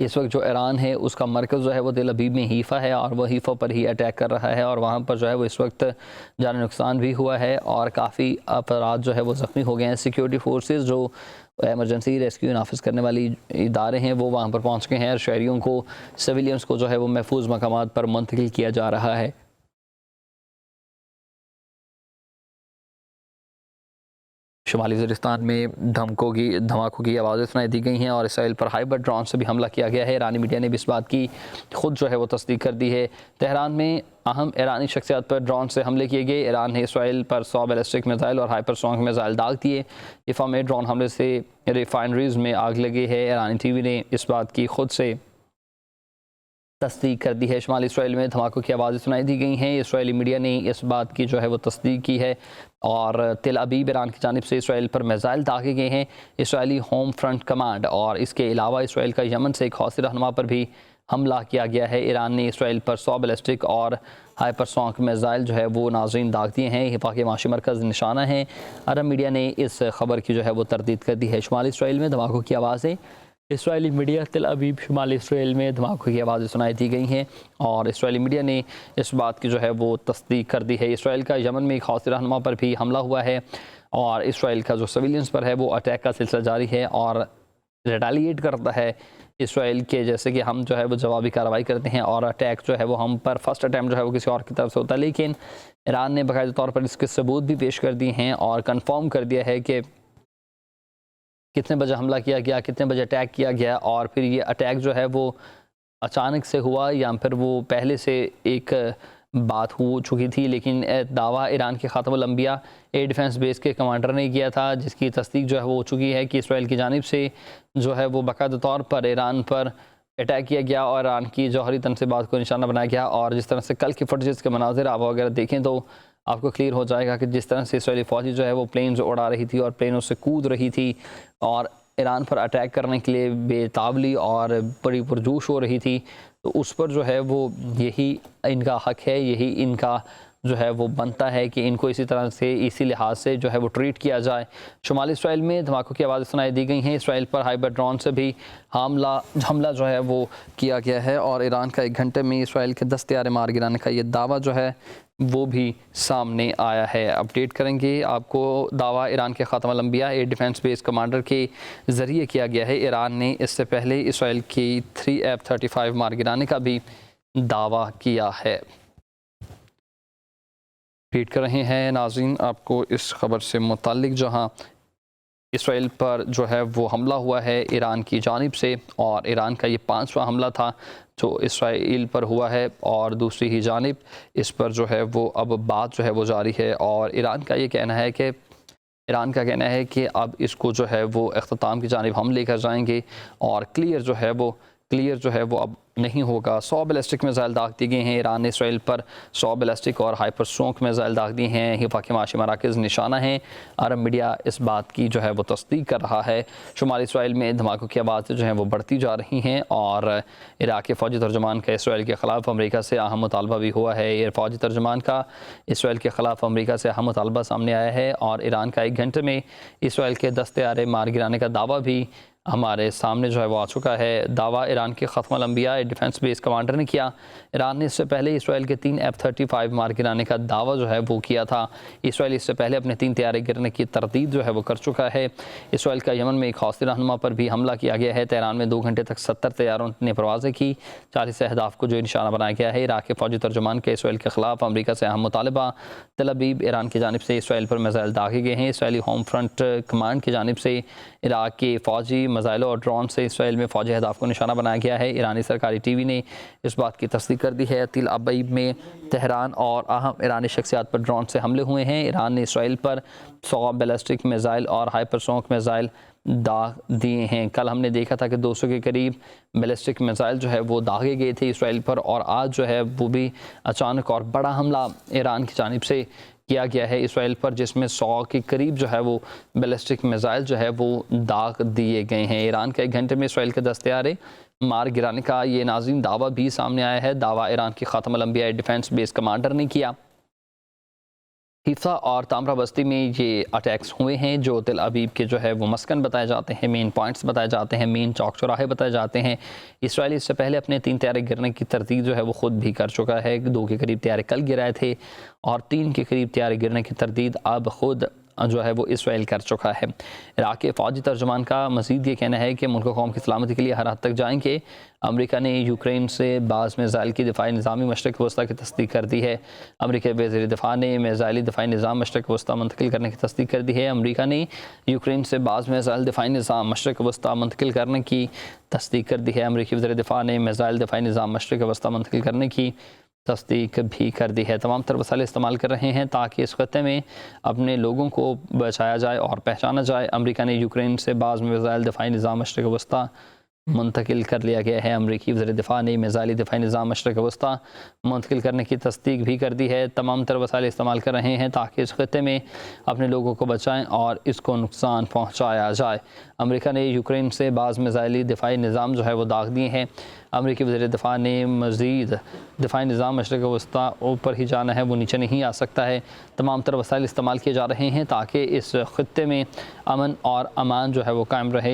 इस वक्त जो ईरान है उसका मरकज़ जो है वो तेल अबीब में हीफ़ा है और वह हीफ़ा पर ही अटैक कर रहा है और वहाँ पर जो है वो इस वक्त जान नुकसान भी हुआ है और काफ़ी अफराद जो है वो ज़ख्मी हो गए हैं। सिक्योरिटी फोर्सेस जो एमरजेंसी रेस्क्यू नाफिज करने वाली इदारे हैं वो वहाँ पर पहुँच गए हैं और शहरियों को, सिविलियंस को जो है वो महफूज मकामात पर मुंतकिल किया जा रहा है। शुमाली वज़ीरिस्तान में धमाकों की आवाज़ें सुनाई दी गई हैं और इसराइल पर हाइबर ड्रोन से भी हमला किया गया है। ईरानी मीडिया ने भी इस बात की खुद जो है वो तस्दीक कर दी है। तेहरान में अहम ईरानी शख्सियात पर ड्रोन से हमले किए गए। ईरान ने इसराइल पर 100 बैलिस्टिक मिसाइल और हाइपरसोनिक मिसाइल दाग दिए। इफ़ा में ड्रोन हमले से रिफाइनरीज में आग लगी है। ईरानी टीवी ने इस बात की खुद से तस्दीक कर दी है। शुमाली इसराइल में धमाकों की आवाज़ें सुनाई दी गई हैं। इसराइली मीडिया ने इस बात की जो है वो तस्दीक की है और तेल अबीब ईरान की जानिब से इसराइल पर मिसाइल दागे गए हैं। इसराइली होम फ्रंट कमांड और इसके अलावा इसराइल का यमन से एक हौसी रहनुमा पर भी हमला किया गया है। ईरान ने इसराइल पर 100 बैलिस्टिक और हाइपरसोनिक मिसाइल जो है वो नाज़रीन दाग दिए हैं। हिफा के माशी मरकज़ निशाना है। अरब मीडिया ने इस खबर की जो है वो तरदीद कर दी है। शुमाली इसराइल में धमाकों की आवाज़ें, इसराइली मीडिया तेल अबीब शुमाली इसराइल में धमाकों की आवाज़ें सुनाई दी गई हैं और इसराइली मीडिया ने इस बात की जो है वो तस्दीक कर दी है। इसराइल का यमन में एक हौसी रहनुमा पर भी हमला हुआ है और इसराइल का जो सिविलियंस पर है वो अटैक का सिलसिला जारी है और रिटेलिएट करता है इसराइल के, जैसे कि हम जो है वो जवाबी कार्रवाई करते हैं और अटैक जो है वो हम पर फर्स्ट अटैम्प्ट जो है वो किसी और की तरफ से होता है। लेकिन ईरान ने बाकायदा तौर पर इसके सबूत भी पेश कर दिए हैं और कन्फर्म कर दिया है कि कितने बजे हमला किया गया, कितने बजे अटैक किया गया और फिर ये अटैक जो है वो अचानक से हुआ या फिर वो पहले से एक बात हो चुकी थी। लेकिन दावा ईरान के ख़ातमुल अंबिया एयर डिफेंस बेस के कमांडर ने किया था, जिसकी तस्दीक जो है वो हो चुकी है कि इसराइल की जानिब से जो है वो बाकायदा तौर पर ईरान पर अटैक किया गया और ईरान की जौहरी तनसीबात को निशाना बनाया गया। और जिस तरह से कल की फुटेज के मनाजिर आप वगैरह देखें तो आपको क्लियर हो जाएगा कि जिस तरह से इसराइली फ़ौजी जो है वो प्लेन्स उड़ा रही थी और प्लेनों से कूद रही थी और ईरान पर अटैक करने के लिए बेताबली और बड़ी पुरजोश हो रही थी, तो उस पर जो है वो यही इनका हक है, यही इनका जो है वो बनता है कि इनको इसी तरह से, इसी लिहाज से जो है वो ट्रीट किया जाए। शुमाली इसराइल में धमाकों की आवाज़ें सुनाई दी गई हैं। इसराइल पर हाइबर ड्रोन से भी हमला जो है वो किया गया है और ईरान का 1 घंटे में इसराइल के 10 तैयारे मार गिराने का ये दावा जो है वो भी सामने आया है। अपडेट करेंगे आपको। दावा ईरान के ख़ातमुल अंबिया एयर डिफेंस बेस कमांडर के ज़रिए किया गया है। ईरान ने इससे पहले इसराइल की 3 F-35 मार गिराने का भी दावा किया है। ट्वीट कर रहे हैं नाज़रीन आपको इस खबर से मुताल्लिक, जहां इसराइल पर जो है वो हमला हुआ है ईरान की जानिब से और ईरान का ये 5वां हमला था जो इसराइल पर हुआ है और दूसरी ही जानिब इस पर जो है वो अब बात जो है वो जारी है और ईरान का कहना है कि अब इसको जो है वो इख्तिताम की जानिब हम लेकर जाएंगे और क्लियर जो है वो अब नहीं होगा। 100 बैलिस्टिक मिसाइल दाग दिए गए हैं। ईरान ने इसराइल पर 100 बैलिस्टिक और हाइपरसोनिक मिसाइल दाग दिए हैं। हिफा के माशी मराकज़ निशाना हैं। अरब मीडिया इस बात की जो है वो तस्दीक कर रहा है। शुमाली इसराइल में धमाकों की आवाज़ें जो हैं वो बढ़ती जा रही हैं और इराक़ के फ़ौजी तर्जुमान का इसराइल के ख़िलाफ़ अमरीका से अहम मुतालबा भी हुआ है। फ़ौजी तर्जुमान का इसराइल के ख़िलाफ़ अमरीका से अहम मुतालबा सामने आया है और ईरान का 1 घंटे में इसराइल के 10 तैयारे मार गिराने का दावा भी हमारे सामने जो है वो आ चुका है। दावा ईरान के ख़ातमुल अंबिया एयर डिफेंस बेस कमांडर ने किया। ईरान ने इससे पहले इसराइल के 3 F-35 मार गिराने का दावा जो है वो किया था। इसराइल इससे पहले अपने 3 तैयारे गिरने की तरदीद जो है वो कर चुका है। इसराइल का यमन में एक हौसी रहनुमा पर भी हमला किया गया है। तेहरान में 2 घंटे तक 70 तैयारों ने परवाज़ें की। 40 अहदाफ को जो निशाना बनाया गया है। इराक़ के फ़ौजी तर्जुमान के इसराइल के ख़िलाफ़ अमरीका से अहम मुतालबा। तेल अबीब ईरान की जानिब से इसराइल पर मिसाइल दागे गए हैं। इसराइली होम फ्रंट कमांड की जानिब से इराक़ के फ़ौजी मिसाइलों और ड्रोन से इसराइल में फ़ौजी अहदाफ को निशाना बनाया गया है। ईरानी सरकारी टीवी ने इस बात की तस्दीक कर दी है। तेल अबीब में तेहरान और अहम ईरानी शख्सियात पर ड्रोन से हमले हुए हैं। ईरान ने इसराइल पर 100 बैलिस्टिक मिसाइल और हाइपरसोनिक मिसाइल दाग दिए हैं। कल हमने देखा था कि 200 के करीब बैलिस्टिक मिसाइल जो है वो दागे गए थे इसराइल पर और आज जो है वो भी अचानक और बड़ा हमला ईरान की जानिब से किया गया है इसराइल पर, जिसमें 100 के करीब जो है वो बैलिस्टिक मिसाइल जो है वो दाग दिए गए हैं। ईरान के 1 घंटे में इसराइल के 10 तैयारे मार गिराने का ये नाज़रीन दावा भी सामने आया है। दावा ईरान की ख़ातमुल अंबिया एयर डिफेंस बेस कमांडर ने किया। हिफ्सा और तामरा बस्ती में ये अटैक्स हुए हैं, जो तिल अबीब के जो है वो मस्कन बताए जाते हैं, मेन पॉइंट्स बताए जाते हैं, मेन चौक चौराहे बताए जाते हैं। इसराइल इससे पहले अपने 3 तैयारे गिरने की तरतीब जो है वो ख़ुद भी कर चुका है। 2 के करीब तैयारे कल गिराए थे और 3 के करीब तैयारे गिरने की तरतीब अब ख़ुद जो है वो इसराइल कर चुका है। इराक़ के फ़ौजी तर्जुमान का मज़ीद ये कहना है कि मुल्क कौम की सलामती के लिए हर हद तक जाएंगे। अमेरिका ने यूक्रेन से बाज़ मिसाइल की दिफाई निज़ामी मशरक़ वस्ता की तस्दीक कर दी है। अमेरिकी वज़ीर दिफा ने मिसाइली दिफाई निज़ाम मशरक़ वस्ता मुंतकिल करने की तस्दीक कर दी है। अमेरिका ने यूक्रेन से बाज़ मिसाइल दिफाई निज़ाम मशरक़ वस्ता मुंतकिल करने की तस्दीक कर दी है। अमेरिकी वज़ीर दिफा ने मिसाइल दिफाई निज़ाम मशरक़ वस्ता मुंतकिल करने की तस्दीक भी कर दी है। तमाम तर वसाइल इस्तेमाल कर रहे हैं ताकि इस खत्ते में अपने लोगों को बचाया जाए और पहचाना जाए। अमेरिका ने यूक्रेन से बाज़ मिसाइल दिफाई निज़ाम मशरक़ वस्ता मुंतकिल कर लिया गया है। अमरीकी वज़ीर दिफा ने मिसाइली दिफाई निज़ाम मशरक़ वस्ता मुंतकिल करने की तस्दीक भी कर दी है। तमाम तर वसाइल इस्तेमाल कर रहे हैं ताकि इस खत्ते में अपने लोगों को बचाएं और इसको नुकसान पहुँचाया जाए। अमेरिका ने यूक्रेन से बाज़ मिसाइली दिफाई निज़ाम जो है वो दाग दिए हैं। अमेरिकी वज़ीर दिफा ने मज़ीद दिफाई निज़ाम मशरक़ वस्ता ऊपर ही जाना है, वो नीचे नहीं आ सकता है। तमाम तर वसाइल इस्तेमाल किए जा रहे हैं ताकि इस खत्ते में अमन और अमान जो है वो कायम रहे।